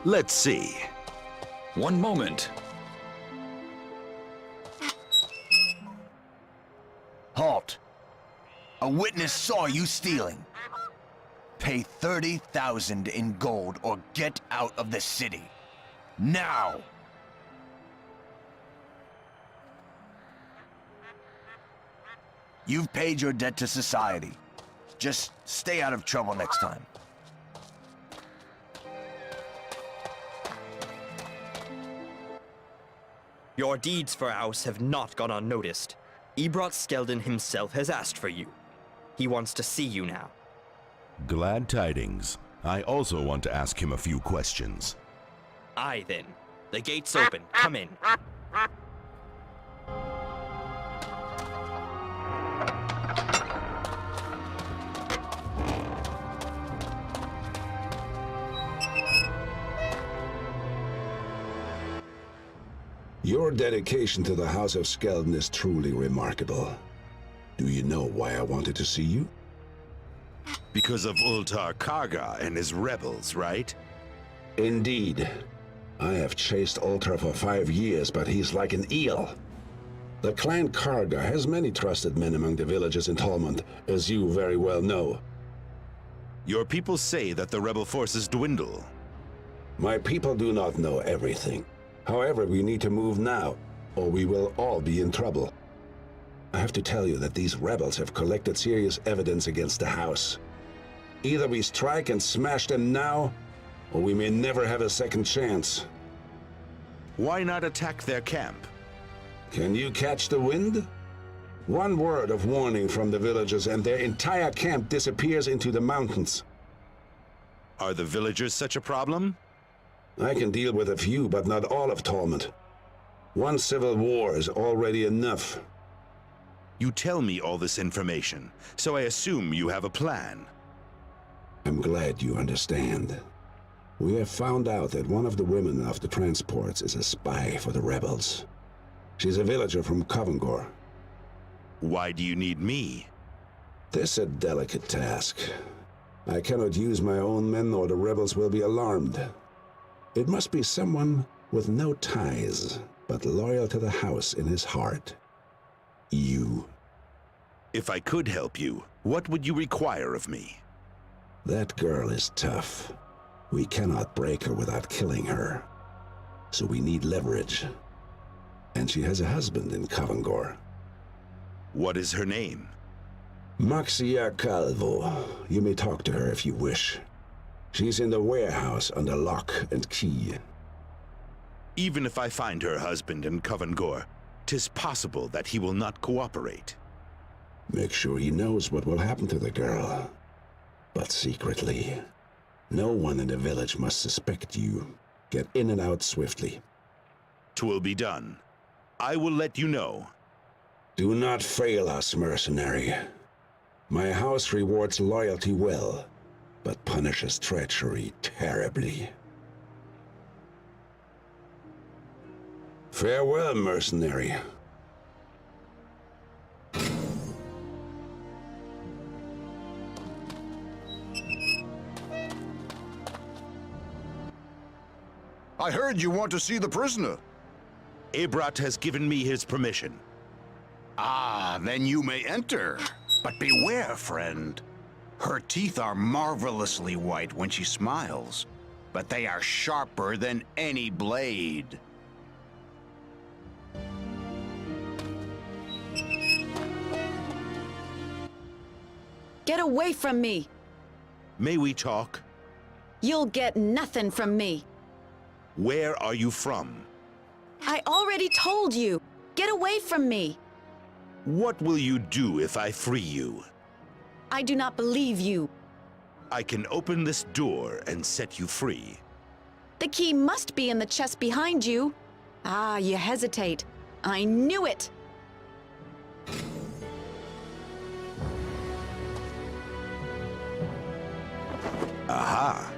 Let's see. One moment. Halt. A witness saw you stealing. Pay 30,000 in gold or get out of the city. Now! You've paid your debt to society. Just stay out of trouble next time. Your deeds for House have not gone unnoticed. Ebrot Skeldon himself has asked for you. He wants to see you now. Glad tidings. I also want to ask him a few questions. Aye then. The gate's open. Come in. Your dedication to the House of Skeldon is truly remarkable. Do you know why I wanted to see you? Because of Clan Karga and his rebels, right? Indeed. I have chased Ultra for 5 years, but he's like an eel. The Clan Karga has many trusted men among the villagers in Tolmond, as you very well know. Your people say that the rebel forces dwindle. My people do not know everything. However, we need to move now, or we will all be in trouble. I have to tell you that these rebels have collected serious evidence against the house. Either we strike and smash them now, or we may never have a second chance. Why not attack their camp? Can you catch the wind? One word of warning from the villagers and their entire camp disappears into the mountains. Are the villagers such a problem? I can deal with a few, but not all of Tolmond. One civil war is already enough. You tell me all this information, so I assume you have a plan. I'm glad you understand. We have found out that one of the women of the transports is a spy for the rebels. She's a villager from Covengor. Why do you need me? This is a delicate task. I cannot use my own men or the rebels will be alarmed. It must be someone with no ties, but loyal to the house in his heart. You. If I could help you, what would you require of me? That girl is tough. We cannot break her without killing her. So we need leverage. And she has a husband in Covengor. What is her name? Maxia Calvo. You may talk to her if you wish. She's in the warehouse under lock and key. Even if I find her husband in Covengor, 'tis possible that he will not cooperate. Make sure he knows what will happen to the girl. But secretly. No one in the village must suspect you. Get in and out swiftly. 'Twill be done. I will let you know. Do not fail us, mercenary. My house rewards loyalty well, but punishes treachery terribly. Farewell, mercenary. I heard you want to see the prisoner. Ebrot has given me his permission. Ah, then you may enter. But beware, friend. Her teeth are marvelously white when she smiles, but they are sharper than any blade. Get away from me! May we talk? You'll get nothing from me. Where are you from? I already told you. Get away from me. What will you do if I free you? I do not believe you. I can open this door and set you free. The key must be in the chest behind you. Ah, you hesitate. I knew it. Aha!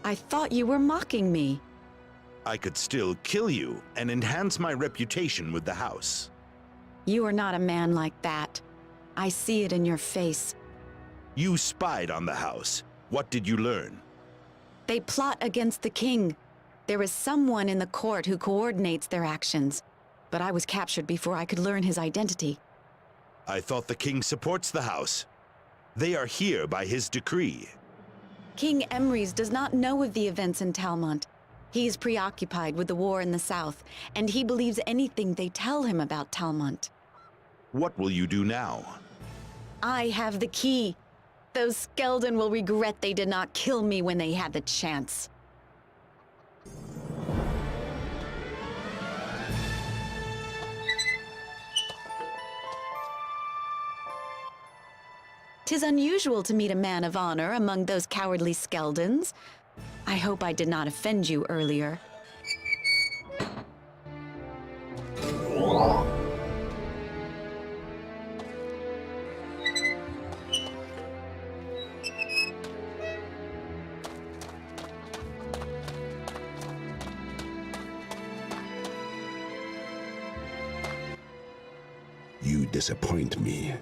I thought you were mocking me. I could still kill you and enhance my reputation with the house. You are not a man like that. I see it in your face. You spied on the house. What did you learn? They plot against the king. There is someone in the court who coordinates their actions. But I was captured before I could learn his identity. I thought the king supports the house. They are here by his decree. King Emrys does not know of the events in Talmont. He is preoccupied with the war in the south, and he believes anything they tell him about Talmont. What will you do now? I have the key. Those Skeldon will regret they did not kill me when they had the chance. "'Tis unusual to meet a man of honor among those cowardly Skeldons. I hope I did not offend you earlier." You disappoint me.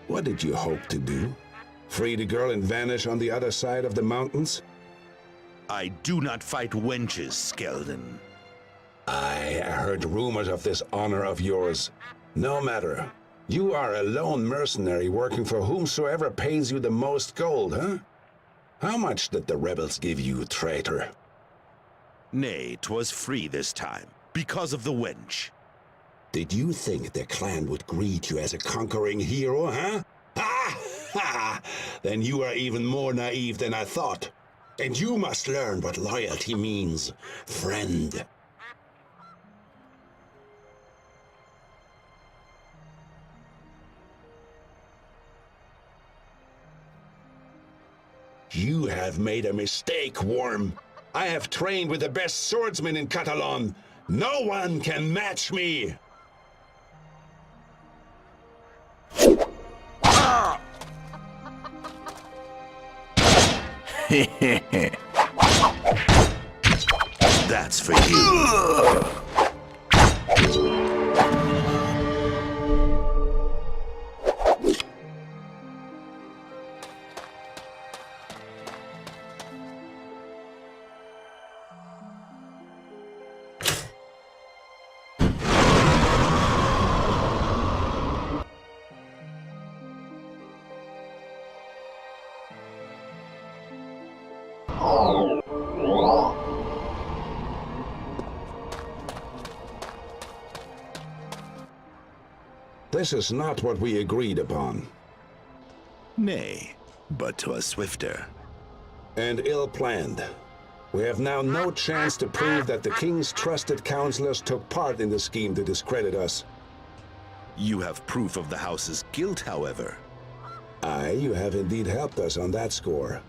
What did you hope to do? Free the girl and vanish on the other side of the mountains? I do not fight wenches, Skeldon. I heard rumors of this honor of yours. No matter. You are a lone mercenary working for whomsoever pays you the most gold, huh? How much did the rebels give you, traitor? Nay, 'twas free this time, because of the wench. Did you think the clan would greet you as a conquering hero, huh? Ha! Ha! Then you are even more naive than I thought. And you must learn what loyalty means, friend. You have made a mistake, Worm. I have trained with the best swordsmen in Catalan. No one can match me. That's for you. This is not what we agreed upon. Nay, but 'twas swifter. And ill-planned. We have now no chance to prove that the king's trusted counselors took part in the scheme to discredit us. You have proof of the house's guilt, however. Aye, you have indeed helped us on that score.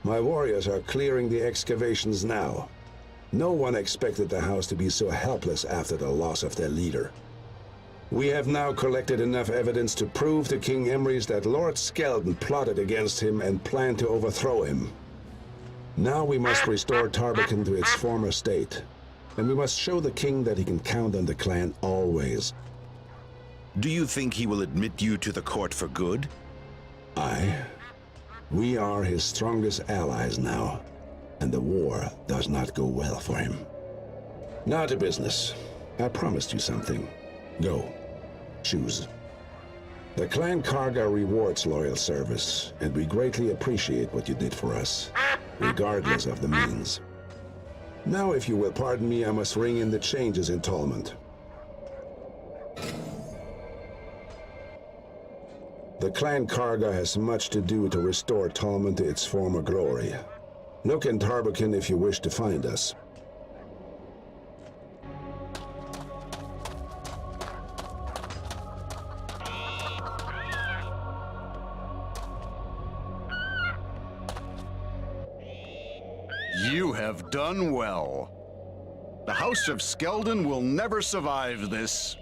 My warriors are clearing the excavations now. No one expected the house to be so helpless after the loss of their leader. We have now collected enough evidence to prove to King Emrys that Lord Skeldon plotted against him and planned to overthrow him. Now we must restore Tarbakan to its former state, and we must show the king that he can count on the clan always. Do you think he will admit you to the court for good? Aye. We are his strongest allies now, and the war does not go well for him. Now to business. I promised you something. Go. Choose. The Clan Karga rewards loyal service, and we greatly appreciate what you did for us, regardless of the means. Now, if you will pardon me, I must ring in the changes in Talmont. The Clan Karga has much to do to restore Talmont to its former glory. Look in Tarbakan if you wish to find us. You have done well. The House of Skeldon will never survive this.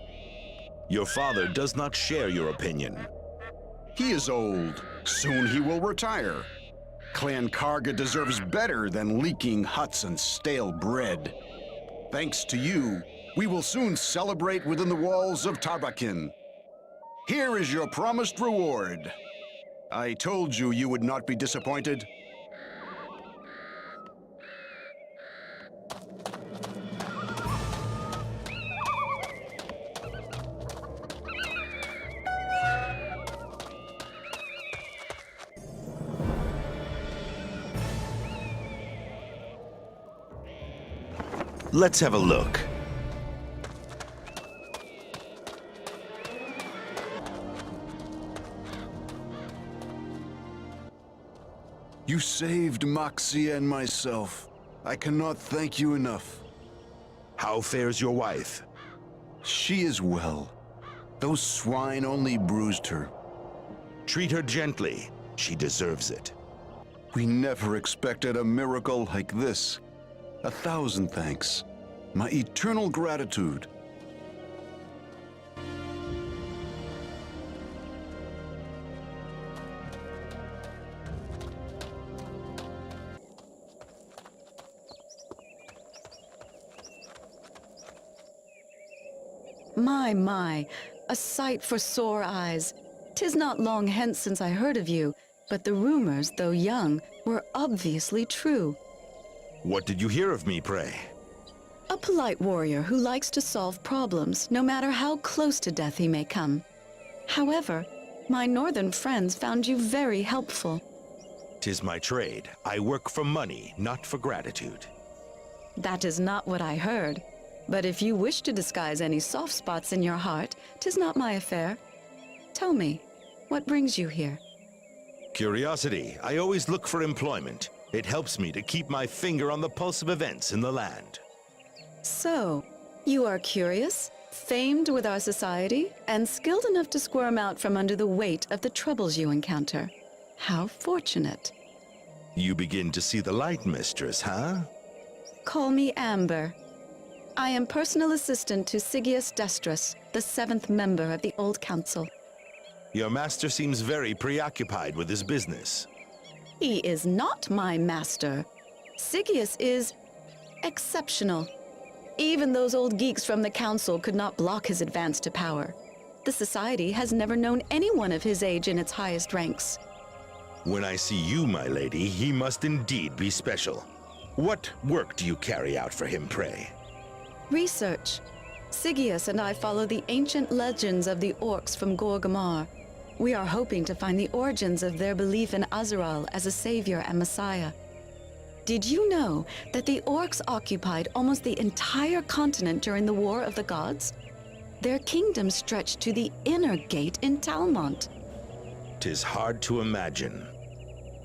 Your father does not share your opinion. He is old. Soon he will retire. Clan Karga deserves better than leaking huts and stale bread. Thanks to you, we will soon celebrate within the walls of Tarbakan. Here is your promised reward. I told you you would not be disappointed. Let's have a look. You saved Moxie and myself. I cannot thank you enough. How fares your wife? She is well. Those swine only bruised her. Treat her gently. She deserves it. We never expected a miracle like this. 1,000 thanks. My eternal gratitude. My, a sight for sore eyes. 'Tis not long hence since I heard of you, but the rumors, though young, were obviously true. What did you hear of me, pray? A polite warrior who likes to solve problems, no matter how close to death he may come. However, my northern friends found you very helpful. 'Tis my trade. I work for money, not for gratitude. That is not what I heard. But if you wish to disguise any soft spots in your heart, 'tis not my affair. Tell me, what brings you here? Curiosity. I always look for employment. It helps me to keep my finger on the pulse of events in the land. So, you are curious, famed with our society, and skilled enough to squirm out from under the weight of the troubles you encounter. How fortunate. You begin to see the light, mistress, huh? Call me Amber. I am personal assistant to Sigius Destrus, the 7th member of the Old Council. Your master seems very preoccupied with his business. He is not my master. Sigius is exceptional. Even those old geeks from the council could not block his advance to power. The society has never known anyone of his age in its highest ranks. When I see you, my lady, he must indeed be special. What work do you carry out for him, pray? Research. Sigius and I follow the ancient legends of the Orcs from Gorgamar. We are hoping to find the origins of their belief in Aziraal as a savior and messiah. Did you know that the Orcs occupied almost the entire continent during the War of the Gods? Their kingdom stretched to the inner gate in Talmont. 'Tis hard to imagine.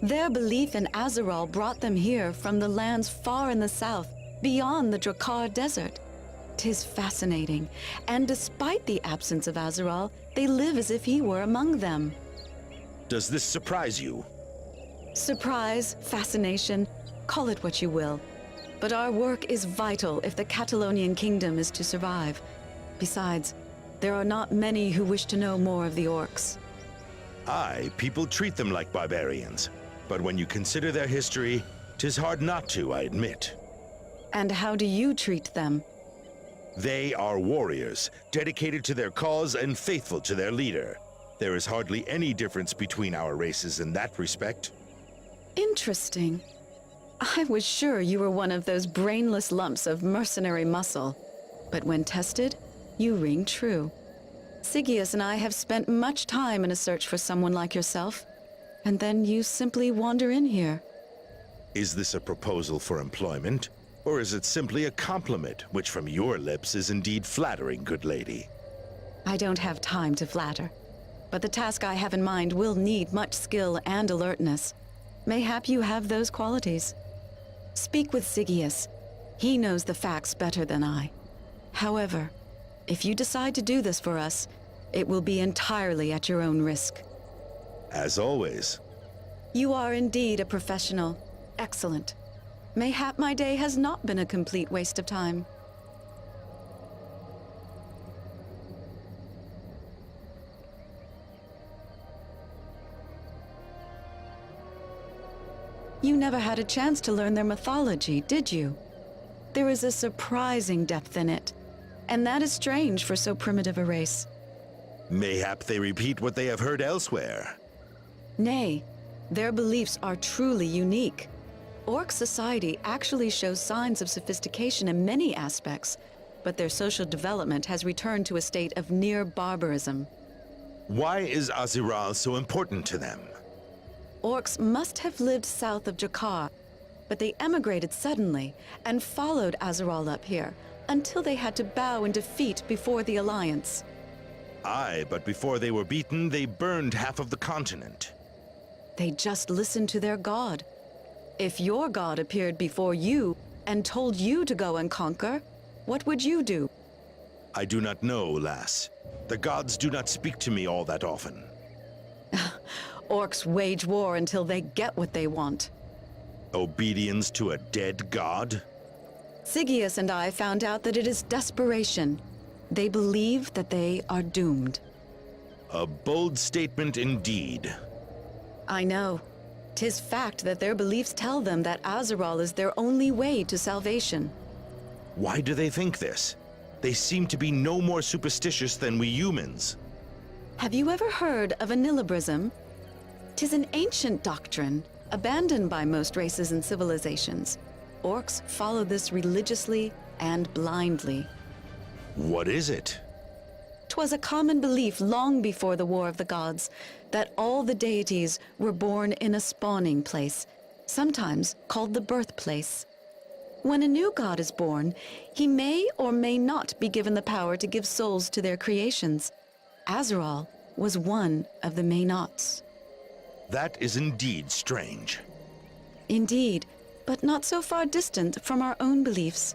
Their belief in Aziraal brought them here from the lands far in the south, beyond the Drakkar Desert. 'Tis fascinating, and despite the absence of Aziraal, they live as if he were among them. Does this surprise you? Surprise, fascination, call it what you will. But our work is vital if the Catalonian kingdom is to survive. Besides, there are not many who wish to know more of the Orcs. Aye, people treat them like barbarians. But when you consider their history, 'tis hard not to, I admit. And how do you treat them? They are warriors, dedicated to their cause and faithful to their leader. There is hardly any difference between our races in that respect. Interesting. I was sure you were one of those brainless lumps of mercenary muscle. But when tested, you ring true. Sigius and I have spent much time in a search for someone like yourself, and then you simply wander in here. Is this a proposal for employment? Or is it simply a compliment, which from your lips is indeed flattering, good lady? I don't have time to flatter, but the task I have in mind will need much skill and alertness. Mayhap you have those qualities. Speak with Sigius. He knows the facts better than I. However, if you decide to do this for us, it will be entirely at your own risk. As always. You are indeed a professional. Excellent. Mayhap my day has not been a complete waste of time. You never had a chance to learn their mythology, did you? There is a surprising depth in it, and that is strange for so primitive a race. Mayhap they repeat what they have heard elsewhere. Nay, their beliefs are truly unique. Orc society actually shows signs of sophistication in many aspects, but their social development has returned to a state of near barbarism. Why is Aziraal so important to them? Orcs must have lived south of Jakar, but they emigrated suddenly and followed Aziraal up here until they had to bow in defeat before the Alliance. Aye, but before they were beaten, they burned half of the continent. They just listened to their god. If your god appeared before you and told you to go and conquer, what would you do? I do not know, lass. The gods do not speak to me all that often. Orcs wage war until they get what they want. Obedience to a dead god? Sigius and I found out that it is desperation. They believe that they are doomed. A bold statement indeed. I know. 'Tis fact that their beliefs tell them that Aziraal is their only way to salvation. Why do they think this? They seem to be no more superstitious than we humans. Have you ever heard of anilibrism? 'Tis an ancient doctrine, abandoned by most races and civilizations. Orcs follow this religiously and blindly. What is it? 'Twas a common belief long before the War of the Gods that all the deities were born in a spawning place, sometimes called the birthplace. When a new god is born, he may or may not be given the power to give souls to their creations. Aziraal was one of the may-nots. That is indeed strange. Indeed, but not so far distant from our own beliefs.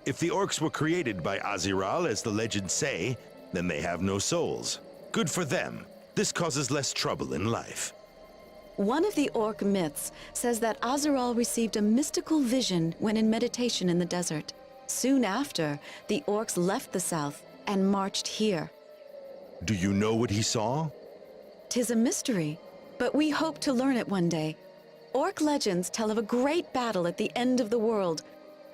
If the orcs were created by Aziraal, as the legends say, then they have no souls. Good for them. This causes less trouble in life. One of the orc myths says that Aziraal received a mystical vision when in meditation in the desert. Soon after, the orcs left the south and marched here. Do you know what he saw? 'Tis a mystery, but we hope to learn it one day. Orc legends tell of a great battle at the end of the world.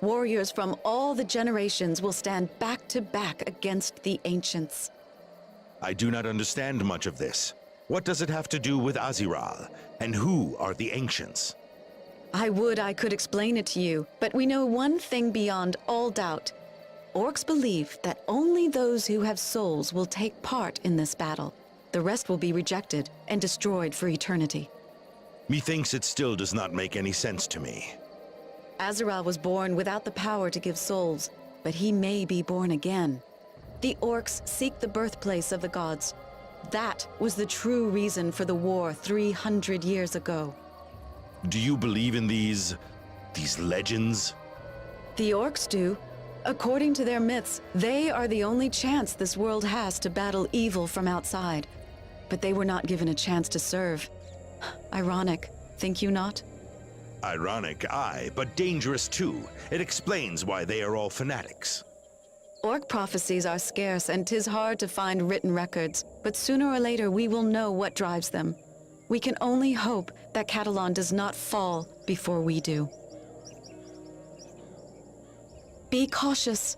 Warriors from all the generations will stand back to back against the ancients. I do not understand much of this. What does it have to do with Aziraal? And who are the ancients? I would I could explain it to you, but we know one thing beyond all doubt. Orcs believe that only those who have souls will take part in this battle. The rest will be rejected and destroyed for eternity. Methinks it still does not make any sense to me. Aziraal was born without the power to give souls, but he may be born again. The orcs seek the birthplace of the gods. That was the true reason for the war 300 years ago. Do you believe in these legends? The orcs do. According to their myths, they are the only chance this world has to battle evil from outside. But they were not given a chance to serve. Ironic, think you not? Ironic, aye, but dangerous too. It explains why they are all fanatics. Orc prophecies are scarce, and 'tis hard to find written records, but sooner or later we will know what drives them. We can only hope that Catalan does not fall before we do. Be cautious.